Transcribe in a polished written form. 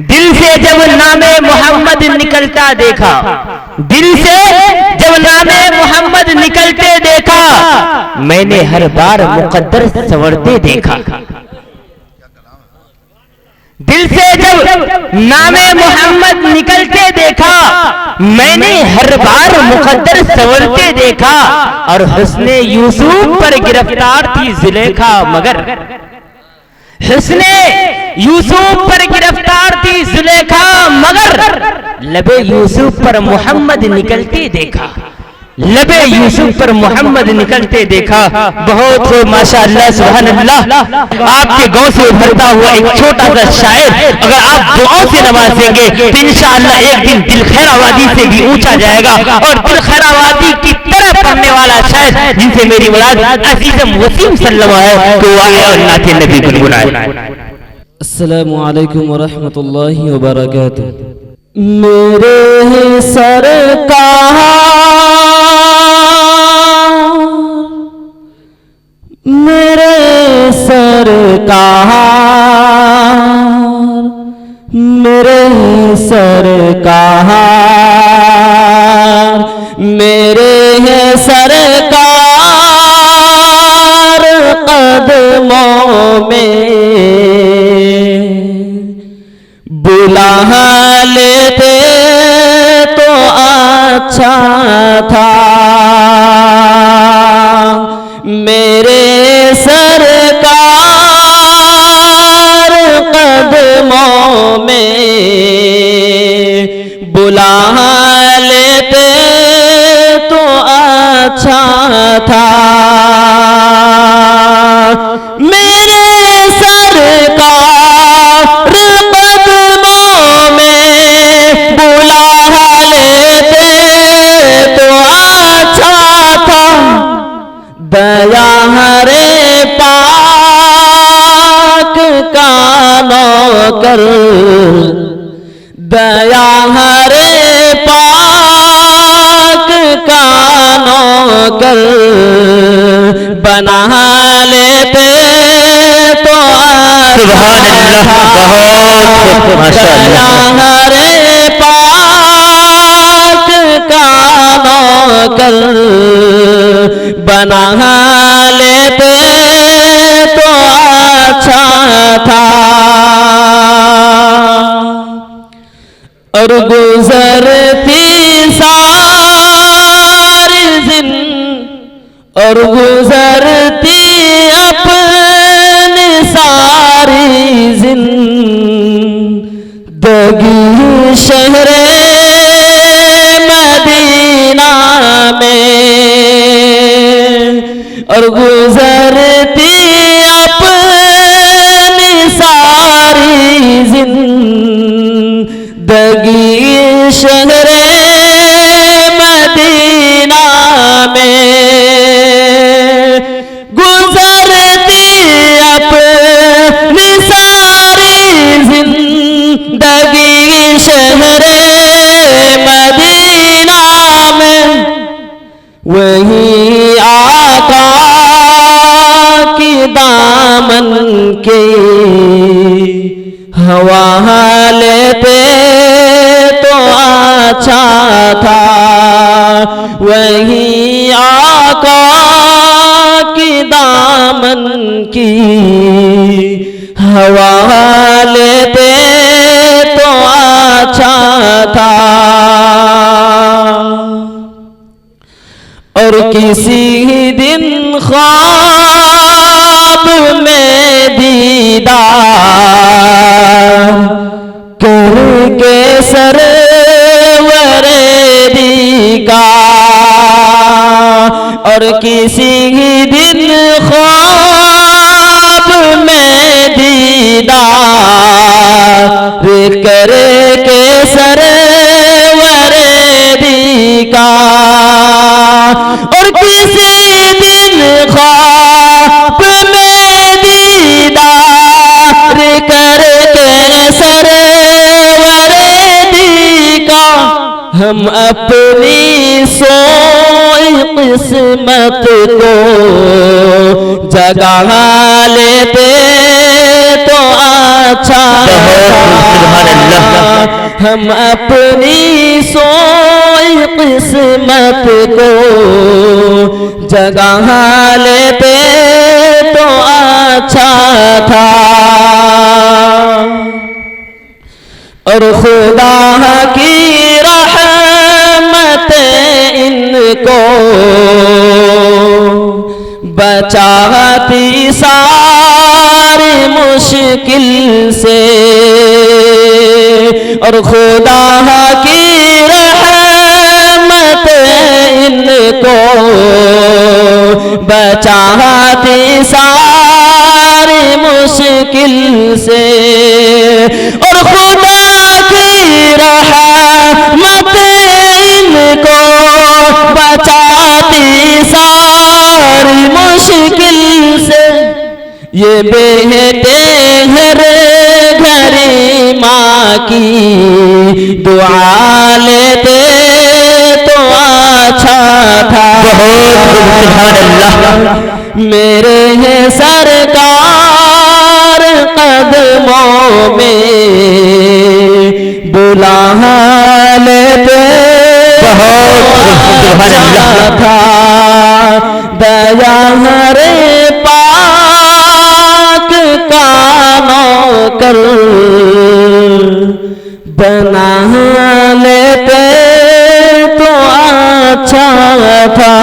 दिल से जब नामे मोहम्मद निकलता देखा, दिल से जब नामे मोहम्मद निकलते देखा, मैंने हर बार मुकद्दर संवरते देखा। दिल से जब नामे मोहम्मद निकलते देखा, मैंने हर बार मुकद्दर संवरते देखा। और हुस्ने यूसुफ पर गिरफ्तार थी जुलेखा, मगर हुस्ने यूसुफ पर गिरफ्तार थी जुलेखा, मगर लबे यूसुफ पर मोहम्मद निकलते देखा, लबे यूसुफ पर मोहम्मद निकलते देखा। बहुत माशाअल्लाह सुभान अल्लाह। आपके गांव से उभरता हुआ एक छोटा सा शायर अगर आप दुआओं से नवाजेंगे तो इंशाअल्लाह एक दिन दिलखैराबादी से भी ऊंचा जाएगा। और दिलखैराबादी की तरह पढ़ने वाला शायर जिनसे मेरी मुराद अजीज़म वसीम सल्लमा है, तो आए और नाते नबी गुनगुनाए। अस्सलामु अलैकुम व रहमतुल्लाहि व बरकातुहू। मेरे सरकार, मेरे सरकार, मेरे सरकार, मेरे सरकार कदमों में बुला लेते तो अच्छा था। मेरे सरकार कदमों में बुला लेते तो अच्छा था। मेरे सरकार कदमों में बुला लेते तो अच्छा था। दया हरे पाक का नौकर, दया हरे पाक का नौकर बना लेते तो सुभान अल्लाह, बहुत माशाअल्लाह। हरे पाक का नौकर बना लेते तो अच्छा था। और गुजरती सारी और गुजरती अपनी सारी जिंदगी शहरे मदीना में, और गुजरती अपनी सारी जिंदगी शहरे मदीना में, गुजरती अपनी सारी जिंदगी शहरे मदीना में। वही आका की दामन के हवा लेते तो अच्छा था। वही आका की दामन की हवा लेते तो अच्छा था। और किसी दिन ख्वाब में दीदार करके सरवरे का, और किसी दिन ख्वाब में दीदार करके सरवरे का, और किसी दिन ख्वाब में दीदार करके सरवरे का, हम अपनी सोई किस्मत को जगा लेते तो अच्छा था। हम अपनी सोई किस्मत को जगह लेते तो अच्छा था। और खुदा की रहमत इनको बचाती सारी मुश्किल से। और खुदा की रहमत इनको बचाती सारी मुश्किल से। और खुदा की रहमत इनको बचाती सारी मुश्किल से। ये बेटे हर घड़ी माँ की दुआ लेते तो अच्छा था। मेरे है सरकार कदमों में बुला लेते था। दया हरे पाक का नौकर बना लेते तो अच्छा था।